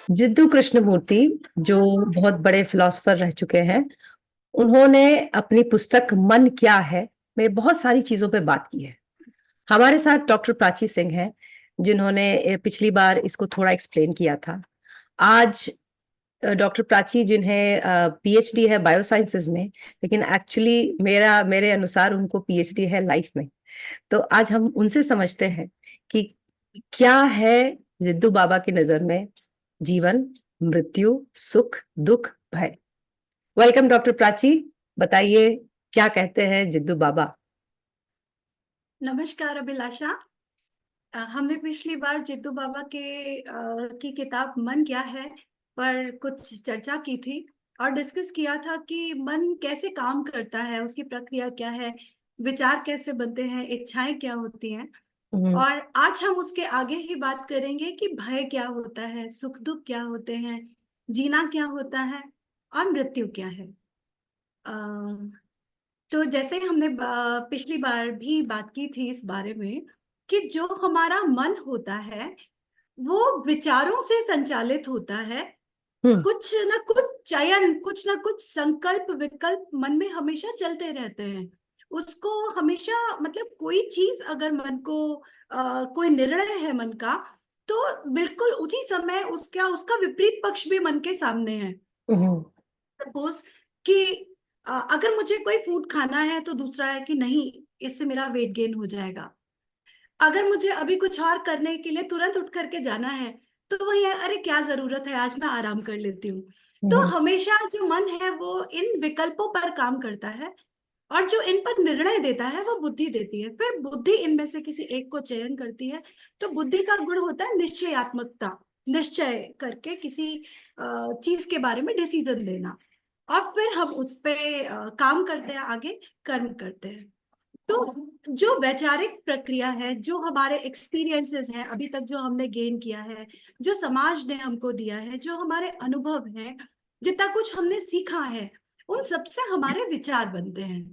जिद्दू कृष्णमूर्ति, जो बहुत बड़े फिलोसोफर रह चुके हैं, उन्होंने अपनी पुस्तक मन क्या है में बहुत सारी चीजों पे बात की है। हमारे साथ डॉक्टर प्राची सिंह हैं, जिन्होंने पिछली बार इसको थोड़ा एक्सप्लेन किया था। आज डॉक्टर प्राची, जिन्हें पीएचडी है बायोसाइंसेज में, लेकिन एक्चुअली मेरे अनुसार उनको पीएचडी है लाइफ में। तो आज हम उनसे समझते हैं कि क्या है जिद्दू बाबा की नजर में जीवन, मृत्यु, सुख, दुख, भय। Welcome doctor Prachi. बताइए, क्या कहते हैं जिद्दू बाबा? नमस्कार अभिलाषा। हमने पिछली बार जिद्दू बाबा की किताब मन क्या है पर कुछ चर्चा की थी और डिस्कस किया था कि मन कैसे काम करता है, उसकी प्रक्रिया क्या है, विचार कैसे बनते हैं, इच्छाएं क्या होती हैं। हम्म। और आज हम उसके आगे ही बात करेंगे कि भय क्या होता है, सुख दुख क्या होते हैं, जीना क्या होता है और मृत्यु क्या है। तो जैसे हमने पिछली बार भी बात की थी इस बारे में कि जो हमारा मन होता है वो विचारों से संचालित होता है। हम्म। कुछ ना कुछ चयन, कुछ ना कुछ संकल्प विकल्प मन में हमेशा चलते रहते हैं। उसको हमेशा, मतलब कोई चीज अगर मन को कोई निर्णय है मन का, तो बिल्कुल उसी समय उसका उसका विपरीत पक्ष भी मन के सामने है। हम्म। सपोज कि अगर मुझे कोई फूड खाना है तो दूसरा है कि नहीं, इससे मेरा वेट गेन हो जाएगा। अगर मुझे अभी कुछ और करने के लिए तुरंत उठ करके जाना है तो वही है, अरे क्या जरूरत है, आज मैं आराम कर लेती हूँ। तो हम्म। हमेशा जो मन है वो इन विकल्पों पर काम करता है और जो इन पर निर्णय देता है वो बुद्धि देती है, फिर बुद्धि इनमें से किसी एक को चयन करती है। तो बुद्धि का गुण होता है निश्चयात्मकता, निश्चय करके किसी चीज के बारे में डिसीजन लेना और फिर हम उस पे काम करते हैं, आगे कर्म करते हैं। तो जो वैचारिक प्रक्रिया है, जो हमारे एक्सपीरियंसेस हैं अभी तक, जो हमने गेन किया है, जो समाज ने हमको दिया है, जो हमारे अनुभव है, जितना कुछ हमने सीखा है, उन सबसे हमारे विचार बनते हैं।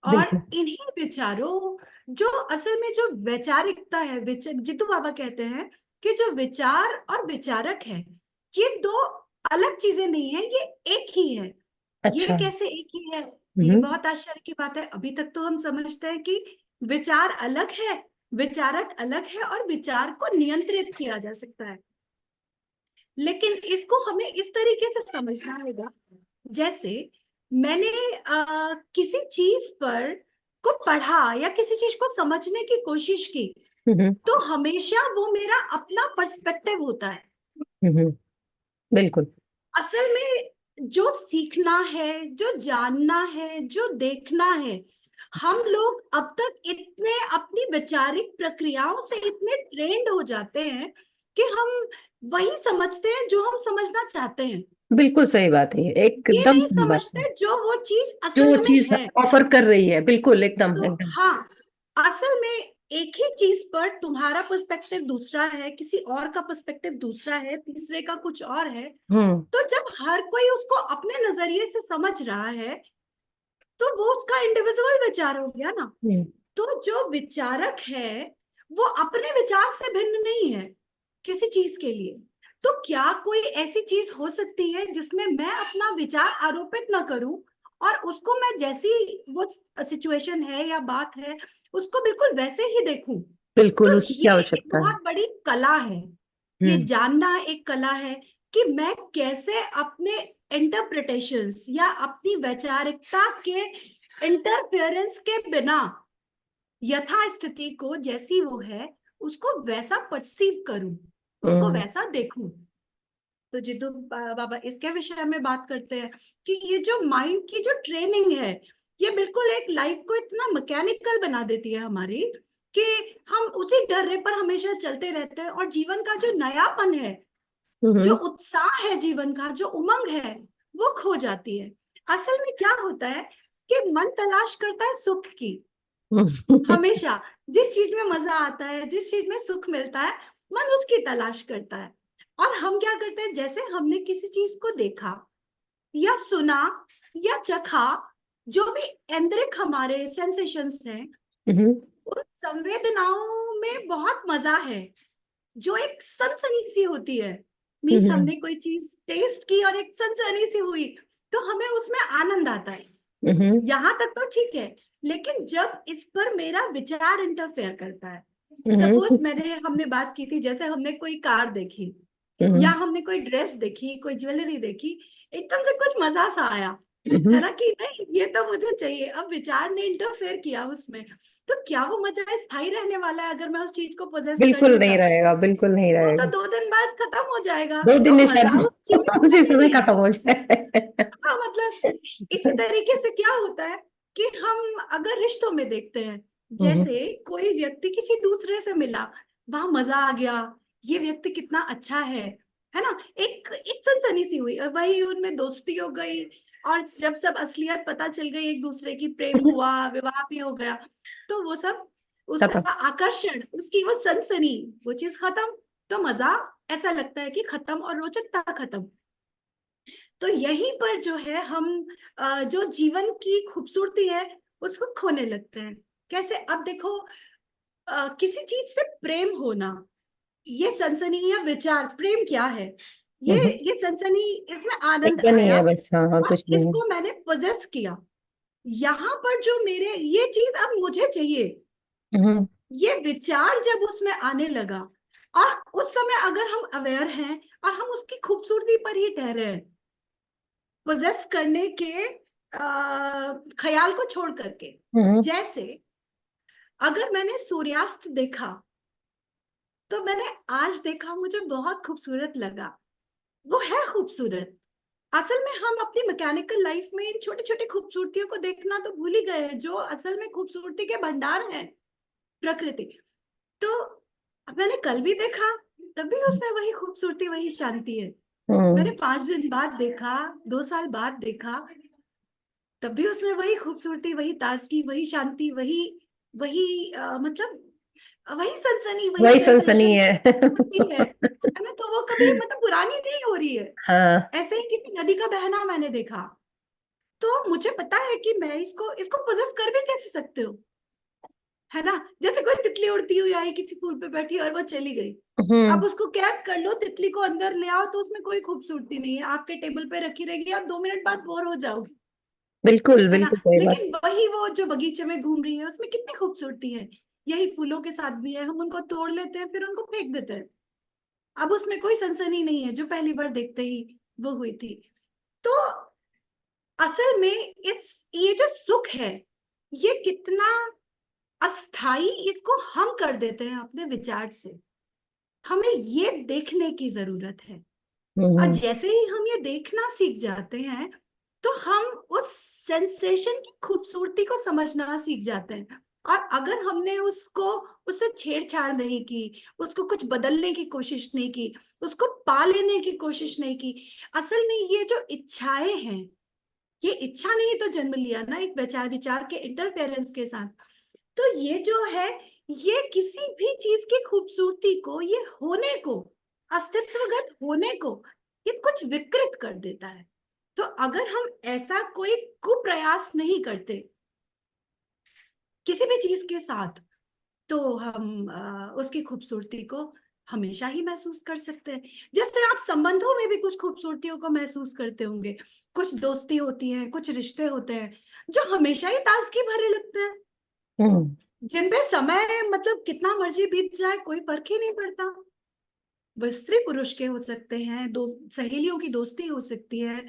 और बिल्कुल। इन्हीं विचारों, जो असल में जो वैचारिकता है, जितू बाबा कहते हैं कि जो विचार और विचारक है, ये दो अलग चीजें नहीं है, ये एक ही है। ये अच्छा। कैसे एक ही है? ये हम्म। बहुत आश्चर्य की बात है। अभी तक तो हम समझते हैं कि विचार अलग है, विचारक अलग है और विचार को नियंत्रित किया जा सकता है। लेकिन इसको हमें इस तरीके से समझना होगा, जैसे मैंने किसी चीज पर को पढ़ा या किसी चीज को समझने की कोशिश की, हम्म। तो हमेशा वो मेरा अपना पर्सपेक्टिव होता है। हम्म। बिल्कुल। असल में जो सीखना है, जो जानना है, जो देखना है, हम लोग अब तक इतने अपनी वैचारिक प्रक्रियाओं से इतने ट्रेंड हो जाते हैं कि हम वही समझते हैं जो हम समझना चाहते हैं। बिल्कुल सही बात है, ये ये एकदम नहीं सही बात है। समझते जो वो चीज जो वो असल में चीज है। ऑफर कर रही है, बिल्कुल एकदम तो एकदम। हाँ, असल में एक ही चीज पर तुम्हारा पर्सपेक्टिव दूसरा है, किसी और का पर्सपेक्टिव दूसरा है, तीसरे का कुछ और है। हम्म। तो जब हर कोई उसको अपने नजरिए से समझ रहा है तो वो उसका इंडिविजुअल विचार हो गया ना। हम्म। तो जो विचारक है वो अपने विचार से भिन्न नहीं है किसी चीज के लिए। तो क्या कोई ऐसी चीज हो सकती है जिसमें मैं अपना विचार आरोपित ना करूं और उसको मैं जैसी वो सिचुएशन है या बात है उसको बिल्कुल वैसे ही देखूं? बिल्कुल, तो उसकी ये क्या एक आवश्यकता है? बहुत बड़ी कला है। ये हम्म। जानना एक कला है कि मैं कैसे अपने इंटरप्रिटेशंस या अपनी वैचारिकता के इंटरफेरेंस के बिना यथा स्थिति को जैसी वो है उसको वैसा परसीव करूं, उसको हम्म। वैसा देखूं। तो जिद्दू बाबा इसके विषय में बात करते हैं कि ये जो माइंड की जो ट्रेनिंग है, ये बिल्कुल एक लाइफ को इतना मैकेनिकल बना देती है हमारी कि हम उसी डर्रे पर हमेशा चलते रहते हैं और जीवन का जो नयापन है, जो हम्म। उत्साह है जीवन का, जो उमंग है, वो खो जाती है। असल में क्या होता है कि मन तलाश करता है सुख की। हमेशा जिस चीज में मजा आता है, जिस चीज में सुख मिलता है, मन उसकी तलाश करता है। और हम क्या करते हैं, जैसे हमने किसी चीज को देखा या सुना या चखा, जो भी इंद्रिय हमारे सेंसेशंस हैं, हम्म। उन संवेदनाओं में बहुत मजा है, जो एक सनसनी सी होती है। मीन्स हमने कोई चीज टेस्ट की और एक सनसनी सी हुई, तो हमें उसमें आनंद आता है, यहाँ तक तो ठीक है। लेकिन जब इस पर मेरा विचार इंटरफेयर करता है, सपोज हमने बात की थी, जैसे हमने कोई कार देखी या हमने कोई ड्रेस देखी, कोई ज्वेलरी देखी, एकदम से कुछ मजा सा आया, है ना, कि नहीं ये तो मुझे चाहिए, अब विचार ने इंटरफेयर किया उसमें, तो क्या वो मजा स्थायी रहने वाला है? अगर मैं उस चीज को पोजेस कर बिल्कुल लूं नहीं तब रहेगा, बिल्कुल नहीं वो तो रहेगा। 2 दिन बाद खत्म हो जाएगा, 2 दिन तो में मजा शायद उस चीज में उसी समय नहीं है। खत्म हो जाए। हाँ, मतलब इसी तरीके से क्या होता है कि हम अगर रिश्तों में देखते हैं, जैसे कोई व्यक्ति किसी दूसरे से मिला, वहां मजा आ गया, ये व्यक्ति कितना अच्छा है ना, एक एक सनसनी सी हुई, और वही उनमें दोस्ती हो गई, और जब सब असलियत पता चल गई एक दूसरे की, प्रेम हुआ, विवाह भी हो गया, तो वो सब, खत्म। उसका आकर्षण, उसकी वो सनसनी, वो चीज खत्म, तो मजा ऐसा लगता है कि खत्म और रोचकता खत्म। तो यहीं पर जो है हम जो जीवन की खूबसूरती है उसको खोने लगते हैं। कैसे? अब देखो, किसी चीज से प्रेम होना, ये सनसनी या विचार, प्रेम क्या है? ये हम्म। ये सनसनी, इसमें आनंद एक नहीं आया है बस, हाँ, और और कुछ नहीं है। इसको मैंने पोजेस किया, यहाँ पर जो मेरे ये चीज अब मुझे चाहिए, हम्म। ये विचार जब उसमें आने लगा, और उस समय अगर हम अवेयर हैं और हम उसकी खूबसूरती पर ही ठहरे हैं, पोजेस करने के ख्याल को छोड़ करके, हम्म। जैसे अगर मैंने सूर्यास्त देखा, तो मैंने आज देखा, मुझे बहुत खूबसूरत लगा, वो है खूबसूरत। असल में हम अपनी मैकेनिकल लाइफ में इन छोटी छोटी खूबसूरतियों को देखना तो भूल ही गए हैं, जो असल में खूबसूरती के भंडार हैं, प्रकृति। तो मैंने कल भी देखा, तब भी उसमें वही खूबसूरती, वही शांति है। मैंने हम्म। 5 दिन बाद देखा, 2 साल बाद देखा, तब भी उसमें वही खूबसूरती, वही ताजगी, वही शांति, वही वही मतलब वही सनसनी, वही वही सनसनी सेंसेशन, है। होती है ना, तो वो कभी मतलब पुरानी नहीं हो रही है। हाँ। ऐसे ही किसी नदी का बहना मैंने देखा, तो मुझे पता है कि मैं इसको इसको पोजेस कर भी कैसे सकते हो, है ना, जैसे कोई तितली उड़ती हुई आई किसी फूल पे बैठी और वो चली गई, हम्म। आप उसको कैद कर लो, तितली को अंदर ले आओ, तो उसमें कोई खूबसूरती नहीं है, आपके टेबल पे रखी रहेगी, आप 2 मिनट बाद बोर हो जाओगे, बिल्कुल है ना। बिल्कुल सही बात। लेकिन वही वो जो बगीचे में घूम रही है, उसमें कितनी खूबसूरती है। यही फूलों के साथ भी है, हम उनको तोड़ लेते हैं, फिर उनको फेंक देते हैं, अब उसमें कोई सनसनी नहीं है जो पहली बार देखते ही वो हुई थी। तो असल में इस ये जो सुख है, ये कितना अस्थाई, इसको हम कर देते हैं अपने विचार से, हमें ये देखने की जरूरत है। और हम्म। जैसे ही हम ये देखना सीख जाते हैं, तो हम उस सेंसेशन की खूबसूरती को समझना सीख जाते हैं। और अगर हमने उसको, उससे छेड़छाड़ नहीं की, उसको कुछ बदलने की कोशिश नहीं की, उसको पा लेने की कोशिश नहीं की, असल में ये जो इच्छाएं हैं, ये इच्छा ने ही तो जन्म लिया ना एक विचार विचार के इंटरफेरेंस के साथ। तो ये जो है, ये किसी भी चीज की खूबसूरती को, ये होने को, अस्तित्वगत होने को, ये कुछ विकृत कर देता है। तो अगर हम ऐसा कोई कुप्रयास नहीं करते किसी भी चीज के साथ, तो हम उसकी खूबसूरती को हमेशा ही महसूस कर सकते हैं। जैसे आप संबंधों में भी कुछ खूबसूरतियों को महसूस करते होंगे, कुछ दोस्ती होती है, कुछ रिश्ते होते हैं जो हमेशा ही ताजगी भरे लगते हैं, हम्म। जिनपे समय मतलब कितना मर्जी बीत जाए कोई फर्क ही नहीं पड़ता। वो स्त्री पुरुष के हो सकते हैं, दो सहेलियों की दोस्ती हो सकती है,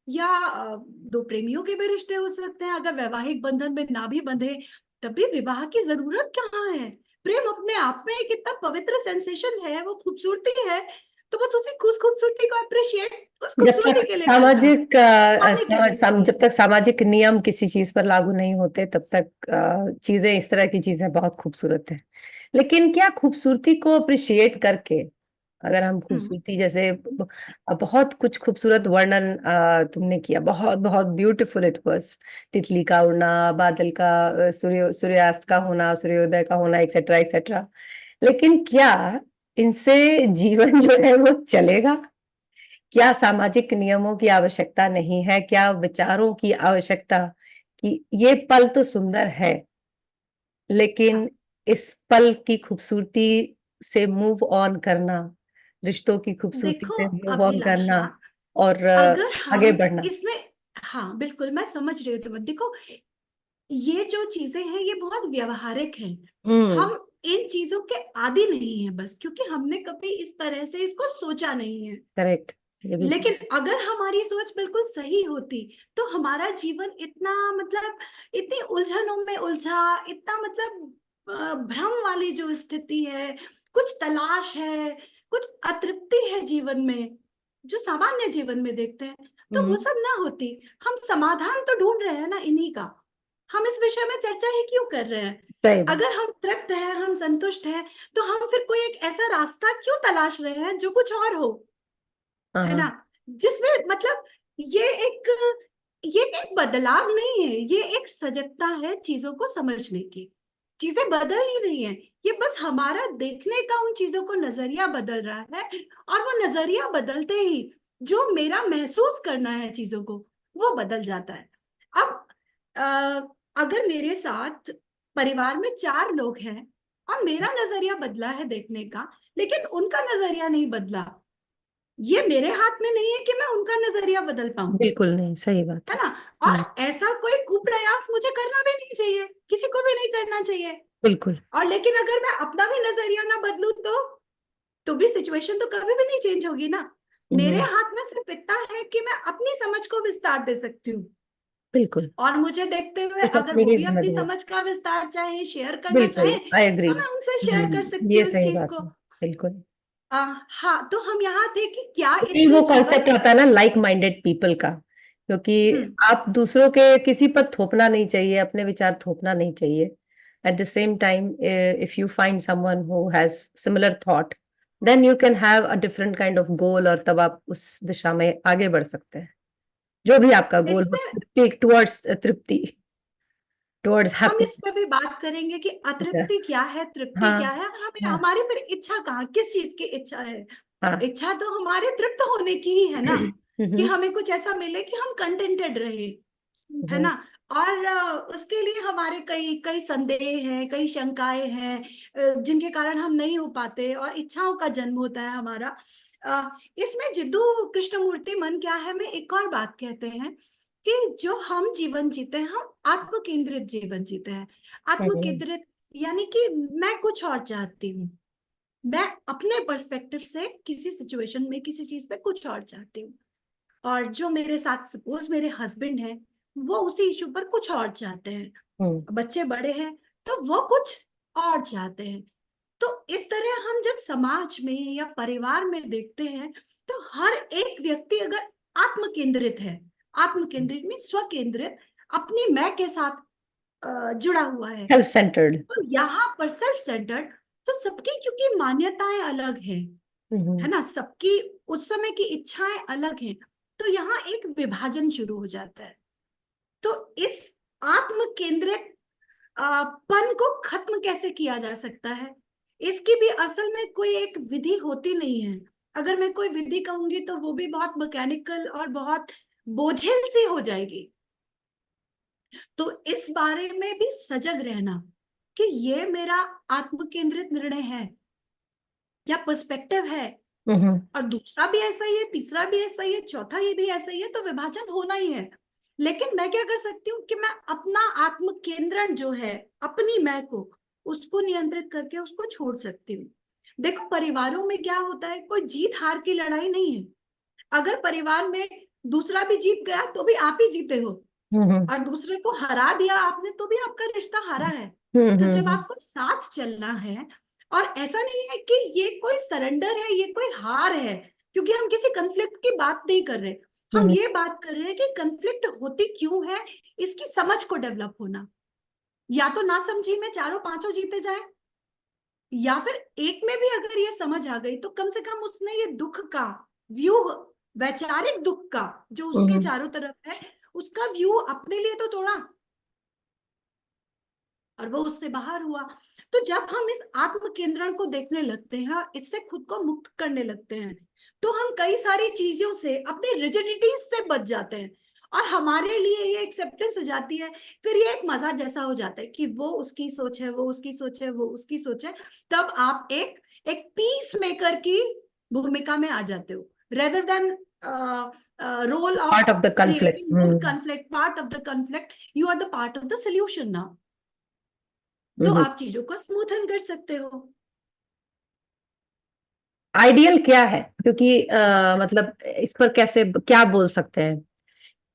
या दो प्रेमियों के भी रिश्ते हो सकते हैं, अगर वैवाहिक बंधन में ना भी बंधे, तब भी विवाह की जरूरत कहाँ है? प्रेम अपने आप में एक इतना पवित्र सेंसेशन है, वो खूबसूरती है, तो बस उसी खूबसूरती को अप्रिशिएट, उस जब तक खूबसूरती के लिए करना, सामाजिक पाने के लिए नहीं। जब तक सामाजिक नियम किसी चीज पर लागू नहीं होते, तब तक चीजें, इस तरह की चीजें बहुत खूबसूरत है। लेकिन क्या खूबसूरती को अप्रिशिएट करके, अगर हम हम्म। खूबसूरती जैसे बहुत कुछ खूबसूरत वर्णन तुमने किया, बहुत बहुत ब्यूटीफुल इट वाज, तितली का उड़ना, बादल का, सूर्यास्त का होना, सूर्योदय का होना, एक्सेट्रा एक्सेट्रा। लेकिन क्या इनसे जीवन जो है वो चलेगा? क्या सामाजिक नियमों की आवश्यकता नहीं है? क्या विचारों की आवश्यकता? कि ये पल तो सुंदर है, लेकिन हाँ। इस पल की खूबसूरती से मूव ऑन करना, रिश्तों की खूबसूरती देखो से मूव ऑन करना अभिलाषा, और अगर आगे हम बढ़ना। इसमें, हाँ बिल्कुल मैं समझ रही हूँ तुम्हें। देखो ये जो चीजें हैं ये बहुत व्यवहारिक हैं। हम्म। हम इन चीजों के आदी नहीं है बस क्योंकि हमने कभी इस तरह से इसको सोचा नहीं है। करेक्ट, ये भी लेकिन सही। अगर हमारी सोच बिल्कुल सही होती तो हमारा जीवन इतना मतलब इतनी उलझनों में उलझा, इतना मतलब भ्रम वाली जो स्थिति है, कुछ तलाश है, कुछ अतृप्ति है जीवन में जो सामान्य जीवन में देखते हैं, तो वो हम्म। सब ना होती। हम समाधान तो ढूंढ रहे हैं ना इन्हीं का, हम इस विषय में चर्चा ही क्यों कर रहे हैं? सही बात। अगर हम तृप्त हैं, हम संतुष्ट हैं, तो हम फिर कोई एक ऐसा रास्ता क्यों तलाश रहे हैं जो कुछ और हो, हाँ है हाँ। ना? जिसमें मतलब ये एक ये एक बदलाव नहीं है, ये एक सजगता है चीजों को समझने की। चीजें बदल नहीं रही हैं, ये बस हमारा देखने का उन चीजों को नजरिया बदल रहा है। और वो नजरिया बदलते ही जो मेरा महसूस करना है चीजों को वो बदल जाता है। अब अगर मेरे साथ परिवार में 4 लोग हैं और मेरा नजरिया बदला है देखने का, लेकिन उनका नजरिया नहीं बदला, ये मेरे हाथ में नहीं है कि मैं उनका नजरिया बदल पाऊं, बिल्कुल नहीं, सही बात है है। ना? और ऐसा कोई कुप्रयास मुझे करना भी नहीं चाहिए, किसी को भी नहीं करना चाहिए। बिल्कुल। और लेकिन अगर मैं अपना भी नजरिया ना बदलूं तो भी सिचुएशन तो कभी भी नहीं चेंज होगी ना। मेरे हम्म। हाथ में सिर्फ इतना है कि मैं अपनी समझ को विस्तार दे सकती हूँ, बिल्कुल। और मुझे देखते हुए सिर्फ अगर अपनी वो ही भी अपनी जिम्मेदारी। समझ का विस्तार चाहे शेयर करना बिल्कुल, चाहे आई एग्री। तो मैं उनसे शेयर कर सकती ये हूँ इस सही चीज बात को। है। बिल्कुल। हाँ, तो हम यहाँ थे कि क्या यही इससे वो जीवन। कॉन्सेप्ट आता है ना, लाइक माइंडेड पीपल का। क्योंकि हम्म। आप दूसरों के किसी पर थोपना नहीं चाहिए, अपने विचार थोपना नहीं चाहिए। At the same time, if you find someone who has similar thought, then you can have a different kind of goal, और तब आप उस दिशा में आगे बढ़ सकते हैं। जो भी आपका गोल हो, इसमें तृप्ति, टुवर्ड्स तृप्ति, टुवर्ड्स हम इस हैप्पीनेस। पे भी बात करेंगे कि अतृप्ति क्या है, तृप्ति हाँ क्या है, और हमें हाँ हमारे पर इच्छा कहाँ, किस चीज की इच्छा है? हाँ। इच्छा तो हमारे तृप्त होने की ही है ना, कि हम्म। हमें कुछ ऐसा मिले कि हम कंटेंटेड रहे, है हम्म। ना? और उसके लिए हमारे कई कई संदेह हैं, कई शंकाएं हैं, जिनके कारण हम नहीं हो पाते और इच्छाओं का जन्म होता है हमारा। इसमें जिद्दू कृष्णमूर्ति मन क्या है में एक और बात कहते हैं कि जो हम जीवन जीते हैं, हम आत्म केंद्रित जीवन जीते हैं। आत्म हम्म। केंद्रित यानी कि मैं कुछ और चाहती हूँ, मैं अपने पर्सपेक्टिव से किसी सिचुएशन में किसी चीज पे कुछ और चाहती हूँ, और जो मेरे साथ सपोज मेरे हस्बैंड हैं वो उसी इशू पर कुछ और चाहते हैं, हम्म। बच्चे बड़े हैं तो वो कुछ और चाहते हैं। तो इस तरह हम जब समाज में या परिवार में देखते हैं तो हर एक व्यक्ति अगर आत्म केंद्रित है, आत्म केंद्रित में स्व केंद्रित, अपनी मैं के साथ जुड़ा हुआ है, सेल्फ सेंटर्ड। तो यहाँ पर सेल्फ सेंटर्ड, तो सबकी क्योंकि मान्यताएं अलग है ना, सबकी उस समय की इच्छाएं अलग हैं, तो यहाँ एक विभाजन शुरू हो जाता है। तो इस आत्म केंद्रित पन को खत्म कैसे किया जा सकता है? इसकी भी असल में कोई एक विधि होती नहीं है। अगर मैं कोई विधि कहूंगी तो वो भी बहुत मैकेनिकल और बहुत बोझिल सी हो जाएगी। तो इस बारे में भी सजग रहना कि ये मेरा आत्म केंद्रित निर्णय है या पर्सपेक्टिव है, हम्म। और दूसरा भी ऐसा ही है, तीसरा भी ऐसा ही है, चौथा ये भी ऐसा ही है, तो विभाजन होना ही है। लेकिन मैं क्या कर सकती हूँ कि मैं अपना आत्म केंद्रण जो है, अपनी मैं को, उसको नियंत्रित करके उसको छोड़ सकती हूँ। देखो परिवारों में क्या होता है, कोई जीत हार की लड़ाई नहीं है। अगर परिवार में दूसरा भी जीत गया तो भी आप ही जीते हो, हम्म। और दूसरे को हरा दिया आपने तो भी आपका रिश्ता हरा है। तो जब हम्म। आपको साथ चलना है, और ऐसा नहीं है कि ये कोई सरेंडर है, ये कोई हार है, क्योंकि हम किसी कंफ्लिक्ट की बात नहीं कर रहे, हम हम्म। ये बात कर रहे हैं कि कंफ्लिक्ट होती क्यों है, इसकी समझ को डेवलप होना। या तो ना समझी में चारों पांचों जीते जाए, या फिर एक में भी अगर ये समझ आ गई तो कम से कम उसने ये दुख का व्यू, वैचारिक दुख का जो उसके हम्म। चारों तरफ है, उसका व्यू अपने लिए तो तोड़ा, और वो उससे बाहर हुआ। तो जब हम इस आत्म केंद्रण को देखने लगते हैं और इससे खुद को मुक्त करने लगते हैं, तो हम कई सारी चीजों से, अपनी रिजिडिटीज से बच जाते हैं, और हमारे लिए ये एक्सेप्टेंस हो जाती है। फिर ये एक मजा जैसा हो जाता है कि वो उसकी सोच है, वो उसकी सोच है, वो उसकी सोच है। तब आप एक एक पीस मेकर की भूमिका में आ जाते हो, rather than role part of of the conflict. Creating more conflict, part of the conflict, you are the part of the solution now. तो आप चीजों को स्मूथन कर सकते हो। आइडियल क्या है, क्योंकि मतलब इस पर कैसे क्या बोल सकते हैं,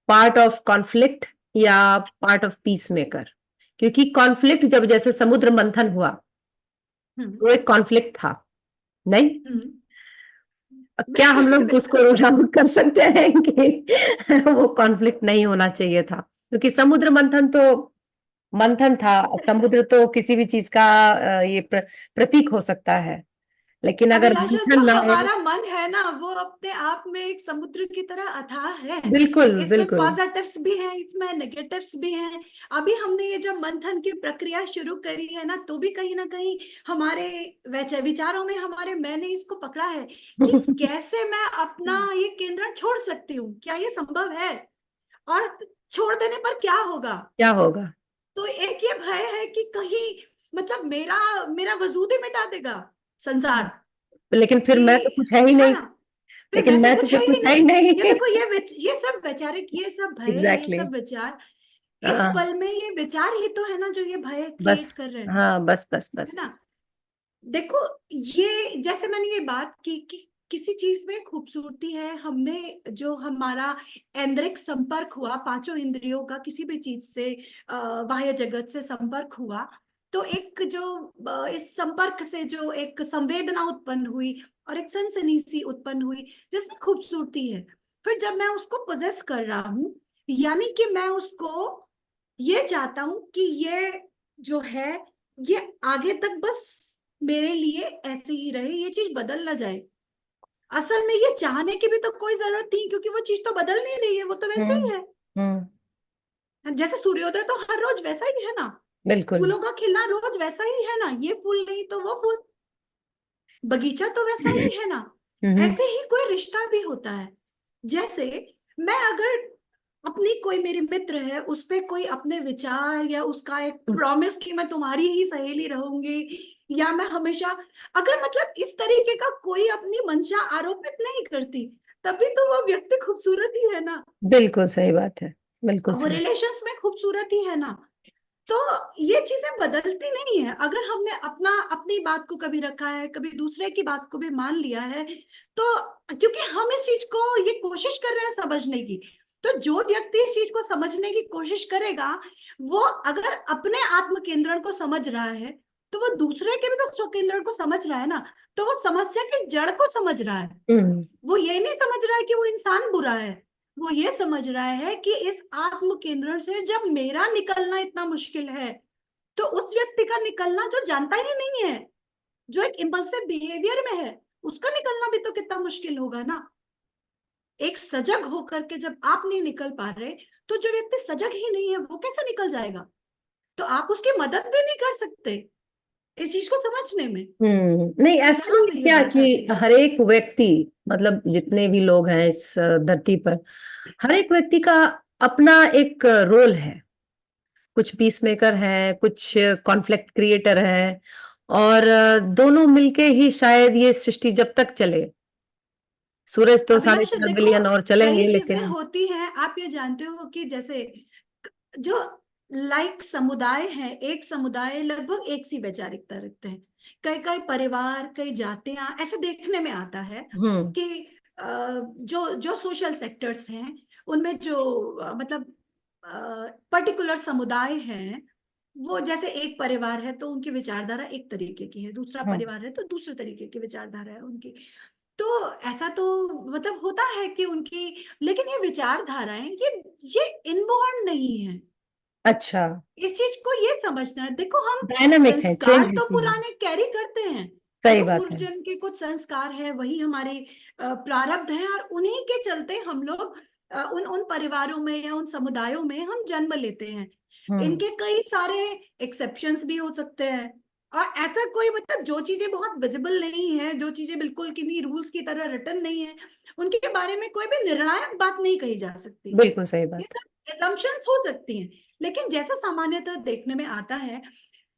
पार्ट ऑफ कॉन्फ्लिक्ट या पार्ट ऑफ पीस मेकर? क्योंकि कॉन्फ्लिक्ट जब जैसे समुद्र मंथन हुआ हम्म। वो एक कॉन्फ्लिक्ट था, नहीं? हम्म। क्या हम लोग उसको बिल्कुल। रूल आउट कर सकते हैं कि वो कॉन्फ्लिक्ट नहीं होना चाहिए था? क्योंकि समुद्र मंथन तो मंथन था, समुद्र तो किसी भी चीज का ये प्रतीक हो सकता है, लेकिन अगर अभिलाषा, जो मंथन ना हो। हमारा मन है ना, वो अपने आप में एक समुद्र की तरह अथाह है। बिल्कुल इसमें बिल्कुल। पॉजिटिव्स भी हैं, इसमें नेगेटिव्स भी हैं। अभी हमने ये जब मंथन की प्रक्रिया शुरू करी है ना, तो भी कहीं ना कहीं हमारे विचारों में, हमारे मैंने इसको पकड़ा है कि कैसे मैं अपना ये केंद्र छोड़ सकती हूँ, क्या ये संभव है, और छोड़ देने पर क्या होगा। क्या होगा? तो एक ये भय है कि कहीं मतलब मेरा मेरा वजूद ही मिटा देगा संसार, लेकिन फिर कि मैं तो कुछ है ही है नहीं। ना, फिर लेकिन मैं तो मैं तो कुछ है फिर ही कुछ है नहीं। ही नहीं। ये देखो, ये सब वैचारिक, ये सब भय, ये एग्जैक्टली सब विचार, इस exactly. पल में ये विचार ही तो है ना जो ये भय बस। क्रिएट कर रहे हैं, हाँ, बस बस है बस ना। बस। देखो, ये जैसे मैंने ये बात की कि किसी चीज में खूबसूरती है, हमने जो हमारा ऐंद्रिक संपर्क हुआ, पांचों इंद्रियों का किसी भी चीज से बाह्य जगत से संपर्क हुआ, तो एक जो इस संपर्क से जो एक संवेदना उत्पन्न हुई और एक सनसनी सी उत्पन्न हुई जिसमें खूबसूरती है। फिर जब मैं उसको पोजेस कर रहा हूँ, यानी कि मैं उसको ये चाहता हूं कि ये जो है, ये आगे तक बस मेरे लिए ऐसे ही रहे, ये चीज बदल ना जाए। असल में ये चाहने की भी तो कोई जरूरत नहीं, क्योंकि वो चीज तो बदल नहीं रही है, वो तो वैसे हम्म ही है। हम्म। जैसे सूर्योदय तो हर रोज वैसा ही है ना, बिल्कुल। फूलों का खिलना रोज वैसा ही है ना, ये फूल नहीं तो वो फूल, बगीचा तो वैसा ही है ना। हम्म ऐसे ही कोई रिश्ता भी होता है। जैसे मैं अगर अपनी, कोई मेरी मित्र है, उस पे कोई अपने विचार या उसका एक प्रॉमिस कि मैं तुम्हारी ही सहेली रहूंगी, या मैं हमेशा, अगर मतलब इस तरीके का कोई अपनी मंशा आरोपित नहीं करती, तभी तो वो व्यक्ति खूबसूरत ही है ना, बिल्कुल सही बात है। बिल्कुल वो सही। रिलेशंस में खूबसूरत ही है ना। तो ये चीजें बदलती नहीं है। अगर हमने अपना अपनी बात को कभी रखा है, कभी दूसरे की बात को भी मान लिया है, तो क्योंकि हम इस चीज को ये कोशिश कर रहे हैं समझने की, तो जो व्यक्ति इस चीज को समझने की कोशिश करेगा, वो अगर अपने आत्म केंद्रण को समझ रहा है, तो वो दूसरे के भी तो स्वकेंद्रण को समझ रहा है ना। तो वो समस्या की जड़ को समझ रहा है। हम्म। वो ये नहीं समझ रहा है कि वो इंसान बुरा है, वो ये समझ रहा है कि इस आत्म केंद्रण से जब मेरा निकलना इतना मुश्किल है, तो उस व्यक्ति का निकलना जो जानता ही नहीं है, जो एक इम्पल्सिव बिहेवियर में है, उसका निकलना भी तो कितना मुश्किल होगा ना। एक सजग होकर के जब आप नहीं निकल पा रहे, तो जो व्यक्ति सजग ही नहीं है वो कैसे निकल जाएगा? तो आप उसकी मदद भी नहीं कर सकते इस चीज को समझने में। नहीं, तो ऐसा यहाँ नहीं पे है ये क्या बात आती कि है। हर एक व्यक्ति, मतलब जितने भी लोग हैं इस धरती पर, हर एक व्यक्ति का अपना एक रोल है। कुछ पीस मेकर है, कुछ कॉन्फ्लिक्ट क्रिएटर है, और दोनों मिलके ही शायद ये सृष्टि जब तक चले। सूरज तो साढ़े अभिलाष, चार देखो, बिलियन और कई चलेंगे, चीजें लेकिन होती हैं, आप ये जानते हो कि जैसे जो लाइक समुदाय है, एक समुदाय लगभग एक सी वैचारिकता रखते हैं। कई कई परिवार, कई जातियां, ऐसे देखने में आता है हम्म कि जो जो सोशल सेक्टर्स हैं, उनमें जो मतलब पर्टिकुलर समुदाय हैं, वो जैसे एक परिवार है तो उनकी विचारधारा एक तरीके की है, दूसरा हम्म परिवार है तो दूसरे तरीके की विचारधारा है उनकी। तो ऐसा तो मतलब होता है कि उनकी, लेकिन ये विचारधाराएं, ये इनबॉर्न नहीं है। अच्छा। इस चीज को ये समझना है। देखो, हम डायनामिक है, संस्कार चेंज तो होती है। पुराने कैरी करते हैं। सही देखो, बात पूर्व है। जन्म के कुछ संस्कार है, वही हमारे प्रारब्ध है, और उन्हीं के चलते हम लोग उन उन परिवारों में या उन समुदायों में हम जन्म लेते हैं। हम्म इनके कई सारे एक्सेप्शंस भी हो सकते हैं, और ऐसा कोई मतलब जो चीजें बहुत विजिबल नहीं है, जो चीजें बिल्कुल किन्हीं रूल्स की तरह रिटन नहीं है, उनके बारे में कोई भी निर्णायक बात नहीं कही जा सकती। बिल्कुल सही ये बात। सब assumptions हो सकती हैं, लेकिन जैसा सामान्यतः देखने में आता है।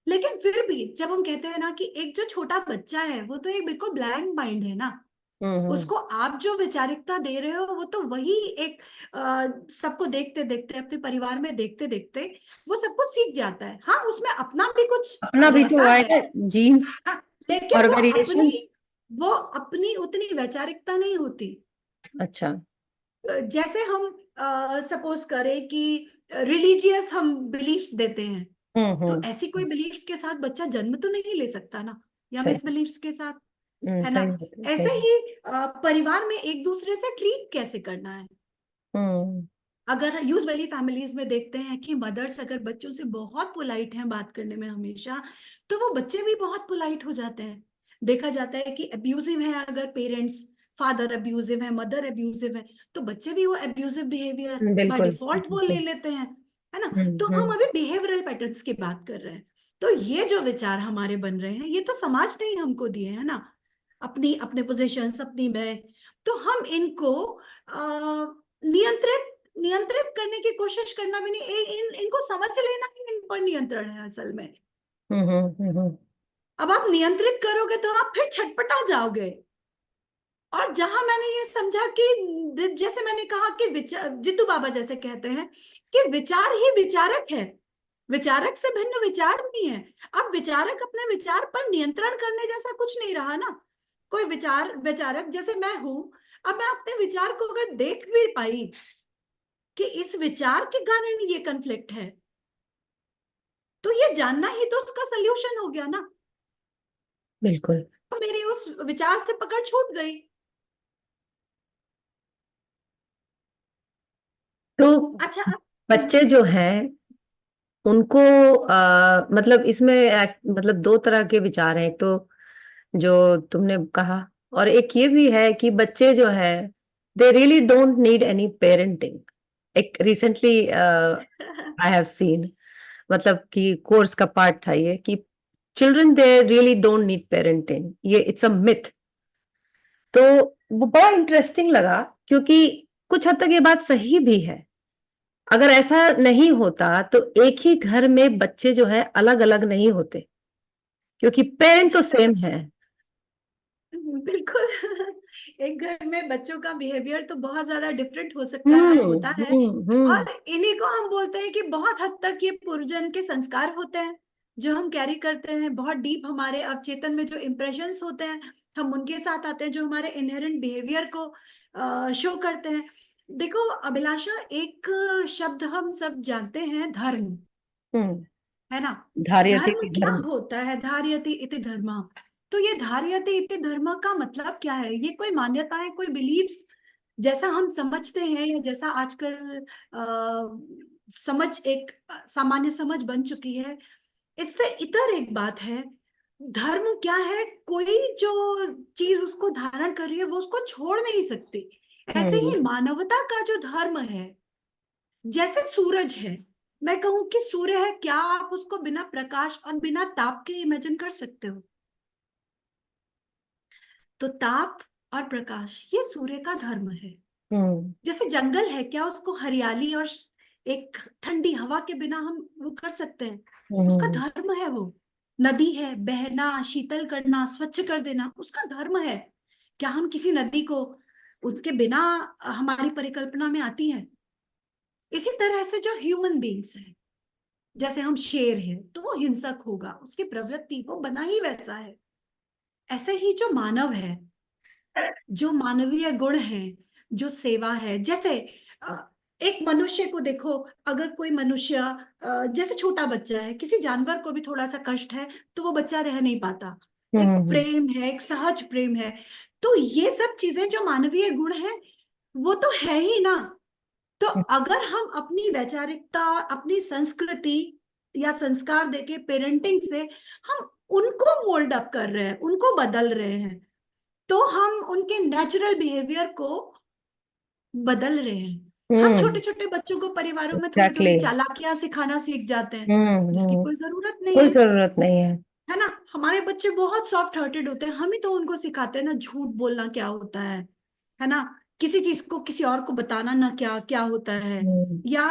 लेकिन फिर भी जब हम कहते हैं ना कि एक जो छोटा बच्चा है, वो तो एक बिल्कुल ब्लैंक माइंड है ना, हम्म। उसको आप जो वैचारिकता दे रहे हो वो तो वही एक सबको देखते देखते, अपने परिवार में देखते देखते वो सब कुछ सीख जाता है। हाँ, उसमें अपना भी कुछ अपना भी तो रहता है। है, जीन्स हाँ, लेकिन और वो अपनी वेरिएशंस। वो अपनी उतनी वैचारिकता नहीं होती। अच्छा। जैसे हम सपोज करें कि रिलीजियस हम बिलीफ्स देते हैं, तो हम्म। ऐसी कोई बिलीफ्स के साथ बच्चा जन्म तो नहीं ले सकता ना, या सही। मिस बिलीफ्स के साथ, है ना। सही बात है, ऐसे सही। ही परिवार में एक दूसरे से ट्रीट कैसे करना है। हम्म अगर यूजुअली फैमिलीज में देखते हैं कि मदर्स अगर बच्चों से बहुत पोलाइट हैं बात करने में हमेशा, तो वो बच्चे भी बहुत पोलाइट हो जाते हैं। देखा जाता है कि अब्यूजिव है अगर पेरेंट्स, फादर अब्यूजिव है, मदर अब्यूजिव है, तो बच्चे भी वो अब्यूजिव बिहेवियर बाय बिल्कुल डिफॉल्ट वो ले बिल्कुल। लेते हैं, है ना। तो हम हम्म। अभी बिहेवियरल पैटर्न्स की बात कर रहे हैं। तो ये जो विचार हमारे बन रहे हैं, ये तो समाज ने ही हमको दिए है ना, अपनी अपने पोजिशंस, अपनी मैं, तो हम इनको नियंत्रित नियंत्रित करने की कोशिश करना भी नहीं, इनको समझ लेना ही इन पर नियंत्रण है असल में। हम्म। अब आप नियंत्रित करोगे तो आप फिर छटपटा जाओगे। और जहां मैंने ये समझा कि जैसे मैंने कहा कि विचार, जितू बाबा जैसे कहते हैं कि विचार ही विचारक है, विचारक से भिन्न विचार नहीं है। अब विचारक अपने विचार पर नियंत्रण करने जैसा कुछ नहीं रहा ना। कोई विचार विचारक जैसे मैं हूं, अब मैं अपने विचार को अगर देख भी पाई कि इस विचार के कारण ये कन्फ्लिक्ट है, तो ये जानना ही तो उसका सोल्यूशन हो गया ना। बिल्कुल। तो मेरी उस विचार से पकड़ छूट गई। तो अच्छा बच्चे जो हैं उनको मतलब इसमें मतलब दो तरह के विचार हैं। एक तो जो तुमने कहा, और एक ये भी है कि बच्चे जो है they really don't need any parenting. एक रिसेंटली आई हैव सीन, मतलब कि कोर्स का पार्ट था ये कि children they really don't need parenting, ये इट्स अ मिथ। तो वो बड़ा इंटरेस्टिंग लगा, क्योंकि कुछ हद तक ये बात सही भी है। अगर ऐसा नहीं होता तो एक ही घर में बच्चे जो है अलग अलग नहीं होते, क्योंकि पेरेंट तो सेम है। बिल्कुल। एक घर में बच्चों का बिहेवियर तो बहुत ज्यादा डिफरेंट हो सकता है, होता है। हम्म। और इन्हीं को हम बोलते हैं कि बहुत हद तक ये पूर्वजन्म के संस्कार होते हैं जो हम कैरी करते हैं, बहुत डीप हमारे अवचेतन में जो इम्प्रेशंस होते हैं, हम उनके साथ आते हैं जो हमारे इनहेरेंट बिहेवियर को शो करते हैं। देखो अभिलाषा, एक शब्द हम सब जानते हैं, धर्म, हम्म। है ना। धार्यति धर्म की क्या धर्म। होता है? धार्यति इति धर्म। तो ये धार्यति इति धर्म का मतलब क्या है? ये कोई मान्यताएं, कोई बिलीव्स जैसा हम समझते हैं, या जैसा आजकल समझ एक सामान्य समझ बन चुकी है, इससे इतर एक बात है। धर्म क्या है? कोई जो चीज उसको धारण कर रही है वो उसको छोड़ नहीं सकती। ऐसे ही हम्म मानवता का जो धर्म है, जैसे सूरज है, मैं कहूं कि सूर्य है, क्या आप उसको बिना प्रकाश और बिना ताप के इमेजिन कर सकते हो? तो ताप और प्रकाश ये सूर्य का धर्म है। हम्म जैसे जंगल है, क्या उसको हरियाली और एक ठंडी हवा के बिना हम वो कर सकते हैं? उसका हम्म धर्म है वो। नदी है, बहना, शीतल करना, स्वच्छ कर देना, उसका धर्म है। क्या हम किसी नदी को उसके बिना हमारी परिकल्पना में आती है? इसी तरह से जो ह्यूमन बींग्स है, जैसे हम शेर है तो वो हिंसक होगा, उसकी प्रवृत्ति वो बना ही वैसा है। ऐसे ही जो मानव है, जो मानवीय गुण है, जो सेवा है, जैसे एक मनुष्य को देखो, अगर कोई मनुष्य जैसे छोटा बच्चा है, किसी जानवर को भी थोड़ा सा कष्ट है तो वो बच्चा रह नहीं पाता। एक हम्म प्रेम है, एक सहज प्रेम है। तो ये सब चीजें जो मानवीय गुण है वो तो है ही ना। तो अगर हम अपनी वैचारिकता, अपनी संस्कृति या संस्कार देके पेरेंटिंग से हम उनको मोल्ड अप कर रहे हैं, उनको बदल रहे हैं, तो हम उनके नेचुरल बिहेवियर को बदल रहे हैं। हम छोटे छोटे बच्चों को परिवारों में थोड़ी थोड़ी एग्जैक्टली। चालाकियां सिखाना सीख जाते हैं, जिसकी हम्म। कोई जरूरत नहीं कोई है। जरूरत नहीं है। है ना। हमारे बच्चे बहुत सॉफ्ट हार्टेड होते हैं, हम ही तो उनको सिखाते हैं ना झूठ बोलना क्या होता है ना। किसी चीज को किसी और को बताना ना क्या क्या होता है, हम्म या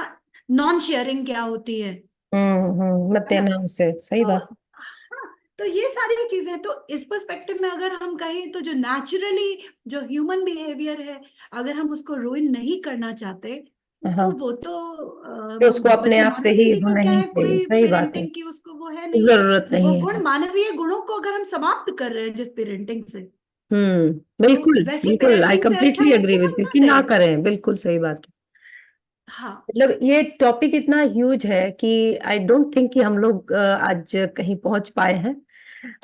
नॉन शेयरिंग क्या होती है मत ना। देना उसे, सही तो बात। हाँ, तो ये सारी चीजें, तो इस पर्सपेक्टिव में अगर हम कहें तो जो नेचुरली जो ह्यूमन बिहेवियर है, अगर हम उसको रूइन नहीं करना चाहते, तो हाँ, वो तो तो उसको अपने बच्चे आप से मानव ही नीति को होना क्या ही है, चाहिए, कोई सही बात है, पेरेंटिंग की उसको वो है नहीं। जरूरत वो नहीं है। गुण, मानवीय गुणों को अगर हम समाप्त कर रहे हैं जिस पेरेंटिंग से, हम्म, तो बिल्कुल वैसी बिल्कुल, आई पेरेंटिंग से अच्छा कंप्लीटली है एग्री कि विद हम यू ना कि ना दें। करें, बिल्कुल सही बात है। हाँ। मतलब ये टॉपिक इतना ह्यूज है कि आई डोंट थिंक कि हम लोग आज कहीं पहुंच पाए हैं।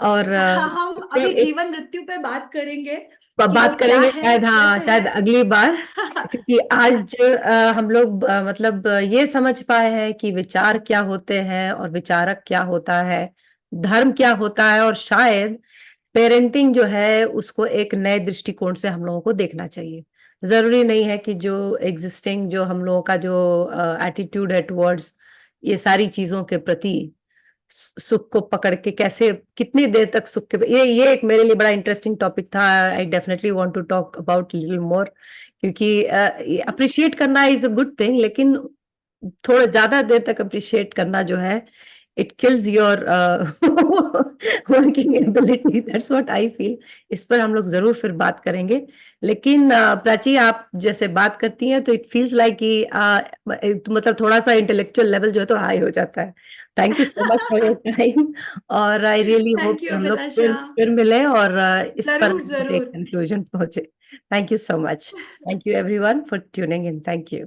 और हाँ, हम इससे अभी एक जीवन मृत्यु पे बात करेंगे कि वो बात क्या करेंगे है, शायद, हाँ कैसे है। शायद अगली बार। क्योंकि आज हम लोग मतलब ये समझ पाए हैं कि विचार क्या होते हैं और विचारक क्या होता है, धर्म क्या होता है, और शायद पेरेंटिंग जो है उसको एक नए दृष्टिकोण से हम लोगों को देखना चाहिए। जरूरी नहीं है कि जो एग्जिस्टिंग, जो हम लोगों का जो एटीट्यूड है टुवर्ड्स ये सारी चीजों के प्रति, सुख को पकड़ के कैसे, कितनी देर तक सुख के, ये एक मेरे लिए बड़ा इंटरेस्टिंग टॉपिक था। I definitely want to talk about little more, क्योंकि अप्रिशिएट करना इज अ गुड थिंग, लेकिन थोड़ा ज्यादा देर तक अप्रिशिएट करना जो है, it kills your working ability, that's what I feel. इस पर हम लोग जरूर फिर बात करेंगे। लेकिन प्राची, आप जैसे बात करती हैं तो इट फील्स लाइक कि मतलब थोड़ा सा इंटेलेक्चुअल लेवल जो है तो हाई हो जाता है। Thank you so much for your time. और आई रियली होप थैंक कि यू हम लोग अभिलाषा। फिर मिले और इस पर जरूर हम लोग एक जरूर। कंक्लूजन पहुंचे। Thank you so much. Thank you everyone for tuning in. Thank you.